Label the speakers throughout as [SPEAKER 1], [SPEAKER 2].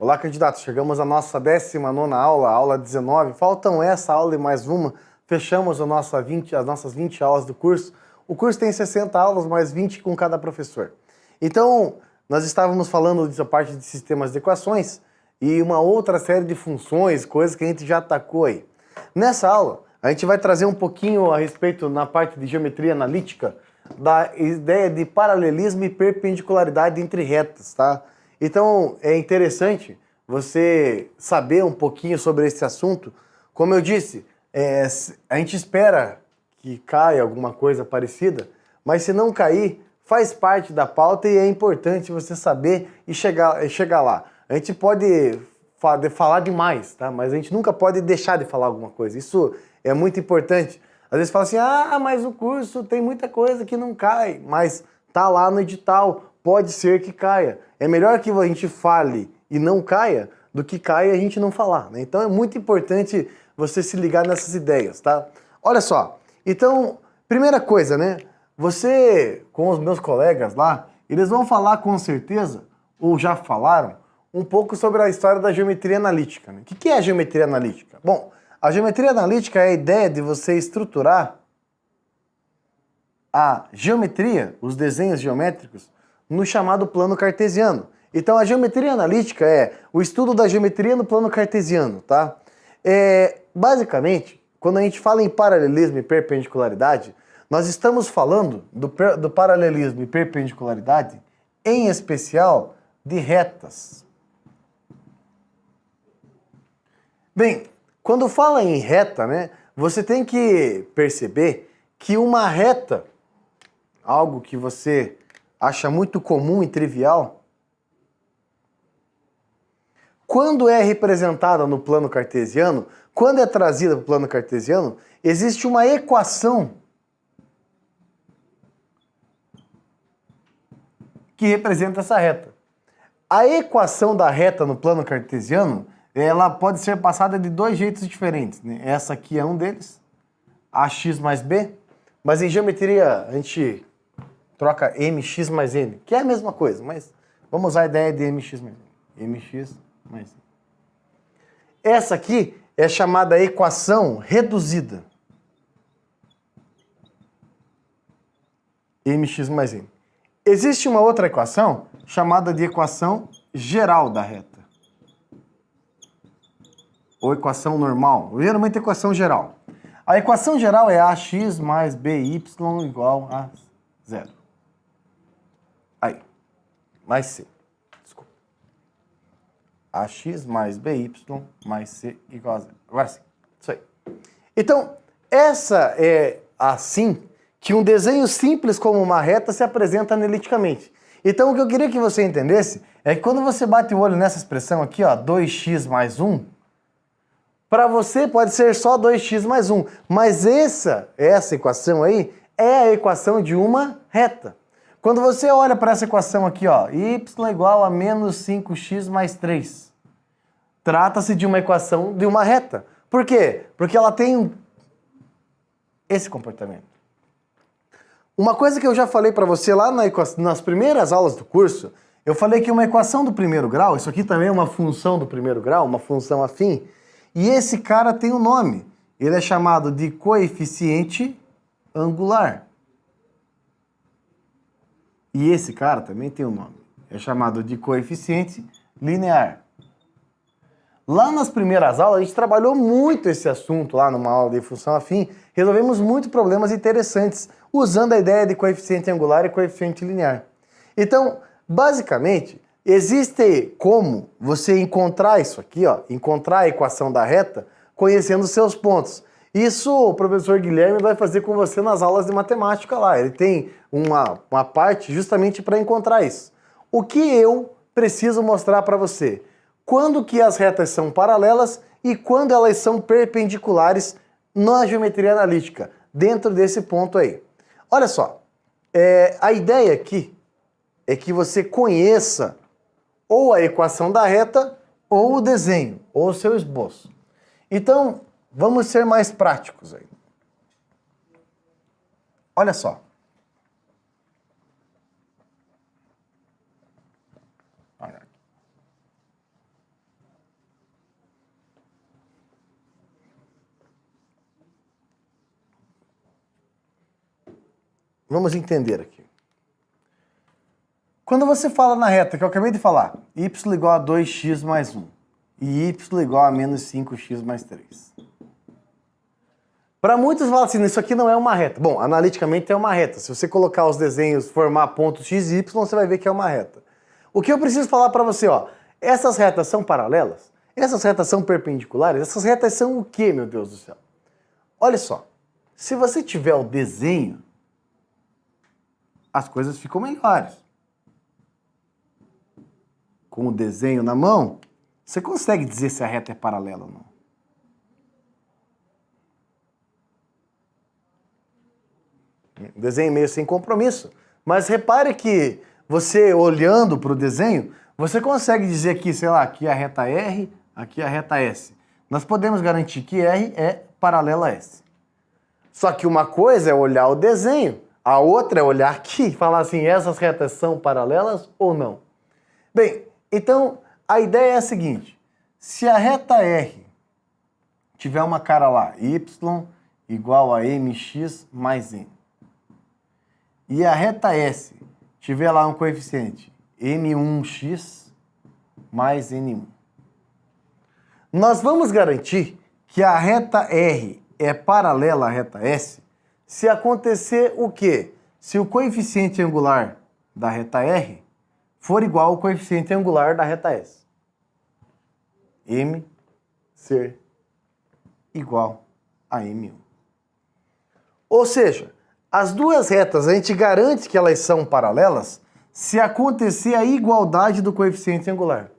[SPEAKER 1] Olá, candidatos. Chegamos à nossa 19ª aula, aula 19. Faltam essa aula e mais uma. Fechamos as nossas 20 aulas do curso. O curso tem 60 aulas, mais 20 com cada professor. Então, nós estávamos falando dessa parte de sistemas de equações e uma outra série de funções, coisas que a gente já atacou aí. Nessa aula, a gente vai trazer um pouquinho a respeito, na parte de geometria analítica, da ideia de paralelismo e perpendicularidade entre retas, tá? Então, é interessante você saber um pouquinho sobre esse assunto. Como eu disse, a gente espera que caia alguma coisa parecida, mas se não cair, faz parte da pauta e é importante você saber e chegar lá. A gente pode falar demais, tá? Mas a gente nunca pode deixar de falar alguma coisa. Isso é muito importante. Às vezes fala assim, mas o curso tem muita coisa que não cai, mas tá lá no edital, pode ser que caia. É melhor que a gente fale e não caia do que caia e a gente não falar, né? Então é muito importante você se ligar nessas ideias, tá? Olha só, então, primeira coisa, né? Você, com os meus colegas lá, eles vão falar com certeza, ou já falaram, um pouco sobre a história da geometria analítica, né? O que é a geometria analítica? Bom, a geometria analítica é a ideia de você estruturar a geometria, os desenhos geométricos, no chamado plano cartesiano. Então a geometria analítica é o estudo da geometria no plano cartesiano, tá? Basicamente, quando a gente fala em paralelismo e perpendicularidade, nós estamos falando do paralelismo e perpendicularidade, em especial de retas. Bem, quando fala em reta, né, você tem que perceber que uma reta, algo que você acha muito comum e trivial, quando é representada no plano cartesiano, quando é trazida para o plano cartesiano, existe uma equação que representa essa reta. A equação da reta no plano cartesiano, ela pode ser passada de dois jeitos diferentes, né? Essa aqui é um deles, ax mais b, mas em geometria a gente troca mx mais n, que é a mesma coisa, mas vamos usar a ideia de mx mais n. mx mais n. Essa aqui é chamada equação reduzida. mx mais n. Existe uma outra equação chamada de equação geral da reta. Ou equação normal, geralmente equação geral. A equação geral é ax mais by igual a 0. Aí, mais c. Desculpa. Ax mais by mais c igual a 0. Agora sim, isso aí. Então, essa é assim que um desenho simples como uma reta se apresenta analiticamente. Então, o que eu queria que você entendesse é que quando você bate o olho nessa expressão aqui, ó, 2x mais 1, para você pode ser só 2x mais 1, mas essa equação aí é a equação de uma reta. Quando você olha para essa equação aqui, ó, y igual a menos 5x mais 3, trata-se de uma equação de uma reta. Por quê? Porque ela tem esse comportamento. Uma coisa que eu já falei para você lá nas primeiras aulas do curso, eu falei que uma equação do primeiro grau, isso aqui também é uma função do primeiro grau, uma função afim, e esse cara tem um nome. Ele é chamado de coeficiente angular. E esse cara também tem um nome. É chamado de coeficiente linear. Lá nas primeiras aulas, a gente trabalhou muito esse assunto lá numa aula de função afim. Resolvemos muitos problemas interessantes usando a ideia de coeficiente angular e coeficiente linear. Então, basicamente, existe como você encontrar isso aqui, ó, encontrar a equação da reta conhecendo os seus pontos. Isso o professor Guilherme vai fazer com você nas aulas de matemática lá. Ele tem uma parte justamente para encontrar isso. O que eu preciso mostrar para você? Quando que as retas são paralelas e quando elas são perpendiculares na geometria analítica, dentro desse ponto aí. Olha só, a ideia aqui é que você conheça ou a equação da reta ou o desenho, ou o seu esboço. Então, vamos ser mais práticos aí. Olha só. Vamos entender aqui. Quando você fala na reta, que eu acabei de falar, y igual a 2x mais 1 e y igual a menos 5x mais 3. Para muitos falam assim, isso aqui não é uma reta. Bom, analiticamente é uma reta. Se você colocar os desenhos, formar pontos x e y, você vai ver que é uma reta. O que eu preciso falar para você, ó, essas retas são paralelas? Essas retas são perpendiculares? Essas retas são o quê, meu Deus do céu? Olha só, se você tiver o desenho, as coisas ficam melhores. Com o desenho na mão, você consegue dizer se a reta é paralela ou não. Desenho meio sem compromisso. Mas repare que você olhando para o desenho, você consegue dizer aqui, sei lá, aqui a reta R, aqui a reta S. Nós podemos garantir que R é paralela a S. Só que uma coisa é olhar o desenho, a outra é olhar aqui e falar assim, essas retas são paralelas ou não. Bem, então a ideia é a seguinte, se a reta R tiver uma cara lá, y igual a mx mais n, e a reta S tiver lá um coeficiente m1x mais n1, nós vamos garantir que a reta R é paralela à reta S se acontecer o quê? Se o coeficiente angular da reta R for igual ao coeficiente angular da reta S. M ser igual a M1. Ou seja, as duas retas, a gente garante que elas são paralelas se acontecer a igualdade do coeficiente angular.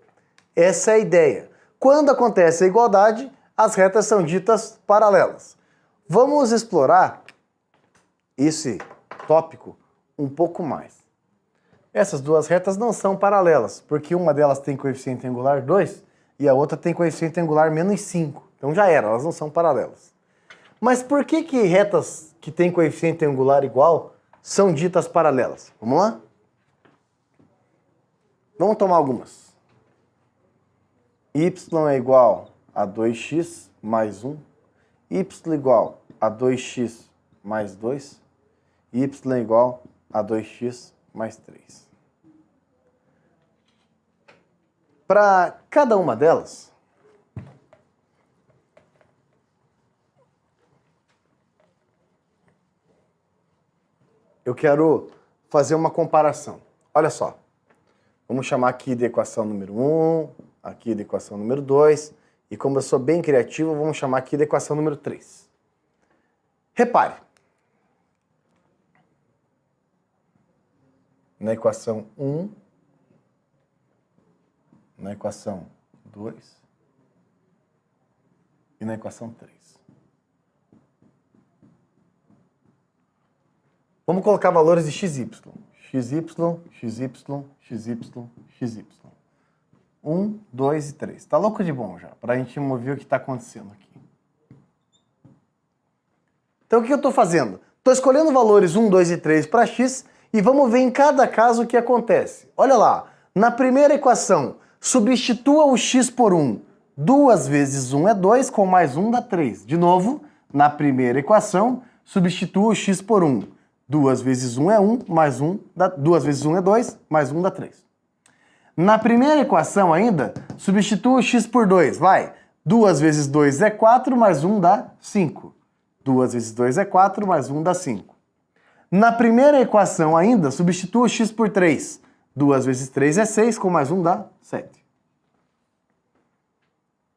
[SPEAKER 1] Essa é a ideia. Quando acontece a igualdade, as retas são ditas paralelas. Vamos explorar esse tópico um pouco mais. Essas duas retas não são paralelas, porque uma delas tem coeficiente angular 2 e a outra tem coeficiente angular menos 5. Então já era, elas não são paralelas. Mas por que retas que têm coeficiente angular igual são ditas paralelas? Vamos lá? Vamos tomar algumas. Y é igual a 2x mais 1, y igual a 2x mais 2, y é igual a 2x mais 3. Para cada uma delas, eu quero fazer uma comparação. Olha só, vamos chamar aqui de equação número 1, aqui de equação número 2, e como eu sou bem criativo, vamos chamar aqui de equação número 3. Repare, na equação 1, na equação 2 e na equação 3. Vamos colocar valores de xy. xy, xy, xy, xy. 1, 2 e 3. Tá louco de bom já, para a gente ver o que está acontecendo aqui. Então o que eu estou fazendo? Estou escolhendo valores 1, 2 e 3 para x e vamos ver em cada caso o que acontece. Olha lá, na primeira equação, substitua o x por 1. 2 vezes 1 é 2, com mais 1 dá 3. De novo, na primeira equação, substitua o x por 1. 2 vezes 1 é 1, mais 1 dá 2 vezes 1 é 2, mais 1 dá 3. Na primeira equação ainda, substitua o x por 2. Vai, 2 vezes 2 é 4, mais 1 dá 5. 2 vezes 2 é 4, mais 1 dá 5. Na primeira equação ainda, substitua o x por 3. 2 vezes 3 é 6, com mais 1 dá 7.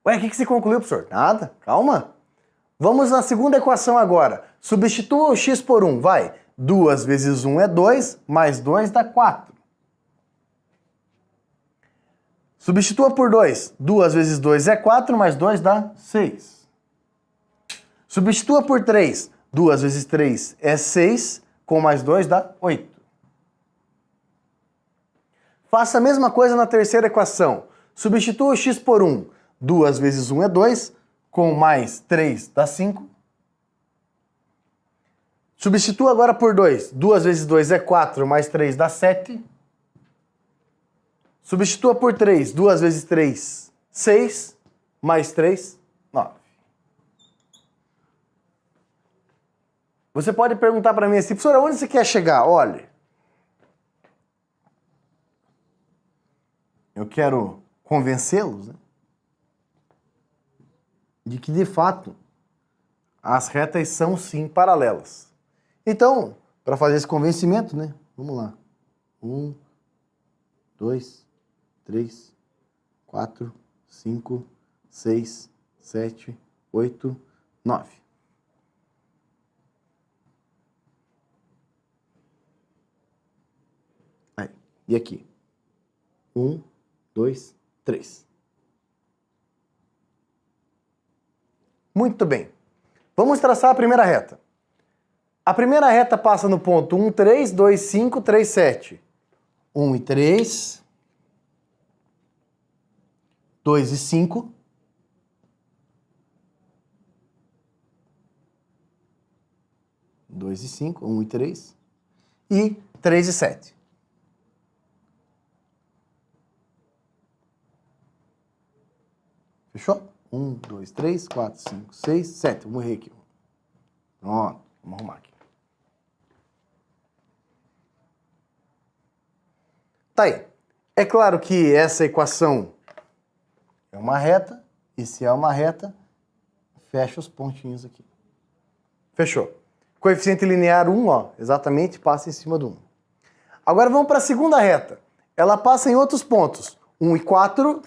[SPEAKER 1] Ué, o que você concluiu, professor? Nada, calma. Vamos na segunda equação agora. Substitua o x por 1, vai. 2 vezes 1 é 2, mais 2 dá 4. Substitua por 2. 2 vezes 2 é 4, mais 2 dá 6. Substitua por 3. 2 vezes 3 é 6, com mais 2 dá 8. Faça a mesma coisa na terceira equação. Substitua o x por 1. 2 vezes 1 é 2, com mais 3 dá 5. Substitua agora por 2. 2 vezes 2 é 4, mais 3 dá 7. Substitua por 3. 2 vezes 3, 6, mais 3, 9. Você pode perguntar para mim assim, professor, aonde você quer chegar? Olha, eu quero convencê-los, né, de que, de fato, as retas são, sim, paralelas. Então, para fazer esse convencimento, né, vamos lá. 1, 2, 3, 4, 5, 6, 7, 8, 9. Aí, e aqui? 1, 2, 3. Muito bem. Vamos traçar a primeira reta. A primeira reta passa no ponto 1, 3, 2, 5, 3, 7. 1 e 3. 2 e 5. 2 e 5, 1 e 3. E 3 e 7. Fechou? 1, 2, 3, 4, 5, 6, 7. Vamos errar aqui. Pronto, vamos arrumar aqui. Tá aí. É claro que essa equação é uma reta, e se é uma reta, fecha os pontinhos aqui. Fechou. Coeficiente linear 1, ó, exatamente, passa em cima do 1. Agora vamos para a segunda reta. Ela passa em outros pontos. 1 e 4,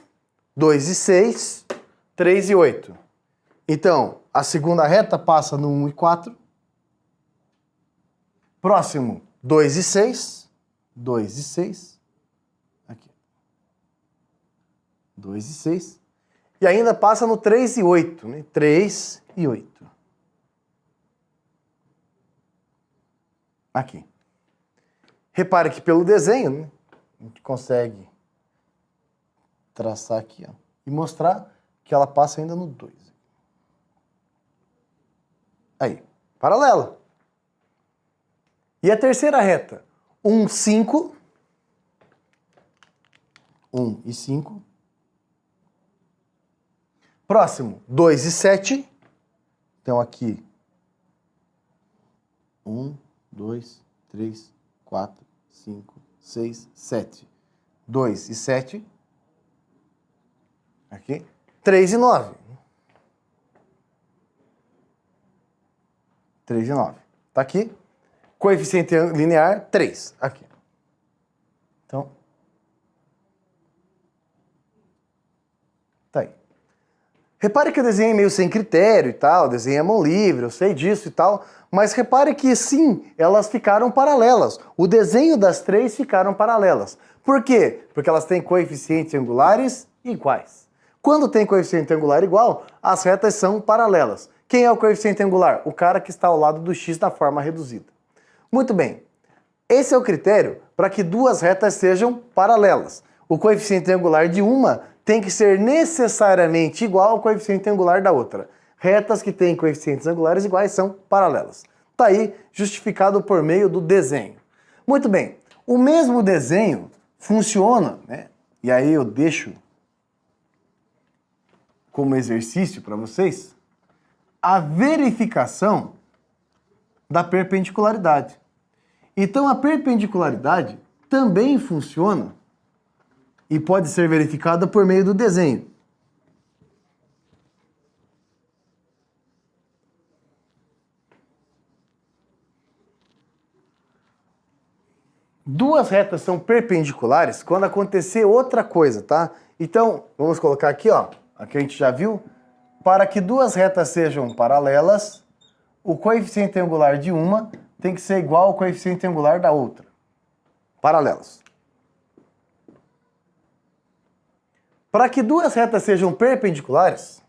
[SPEAKER 1] 2 e 6, 3 e 8. Então, a segunda reta passa no 1 e 4. Próximo, 2 e 6. 2 e 6. Aqui. 2 e 6. E ainda passa no 3 e 8. Né? 3 e 8. Aqui. Repare que pelo desenho, né, a gente consegue traçar aqui, ó, e mostrar que ela passa ainda no 2. Aí, paralela. E a terceira reta? 1, 5. 1 e 5. Próximo, 2 e 7. Então aqui, 1, 2, 3, 4, 5, 6, 7. 2 e 7. Aqui. 3 e 9. 3 e 9. Tá aqui. Coeficiente linear, 3. Aqui. Então. Tá aí. Repare que eu desenhei meio sem critério e tal, desenhei a mão livre, eu sei disso e tal, mas repare que sim, elas ficaram paralelas. O desenho das três ficaram paralelas. Por quê? Porque elas têm coeficientes angulares iguais. Quando tem coeficiente angular igual, as retas são paralelas. Quem é o coeficiente angular? O cara que está ao lado do x na forma reduzida. Muito bem. Esse é o critério para que duas retas sejam paralelas. O coeficiente angular de uma tem que ser necessariamente igual ao coeficiente angular da outra. Retas que têm coeficientes angulares iguais são paralelas. Está aí justificado por meio do desenho. Muito bem. O mesmo desenho funciona, né? E aí eu deixo como exercício para vocês a verificação da perpendicularidade. Então a perpendicularidade também funciona e pode ser verificada por meio do desenho. Duas retas são perpendiculares quando acontecer outra coisa, tá? Então, vamos colocar aqui, ó, aqui a gente já viu, para que duas retas sejam paralelas, o coeficiente angular de uma tem que ser igual ao coeficiente angular da outra. Paralelas. Para que duas retas sejam perpendiculares,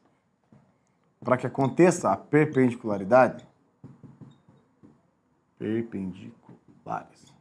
[SPEAKER 1] para que aconteça a perpendicularidade, perpendiculares.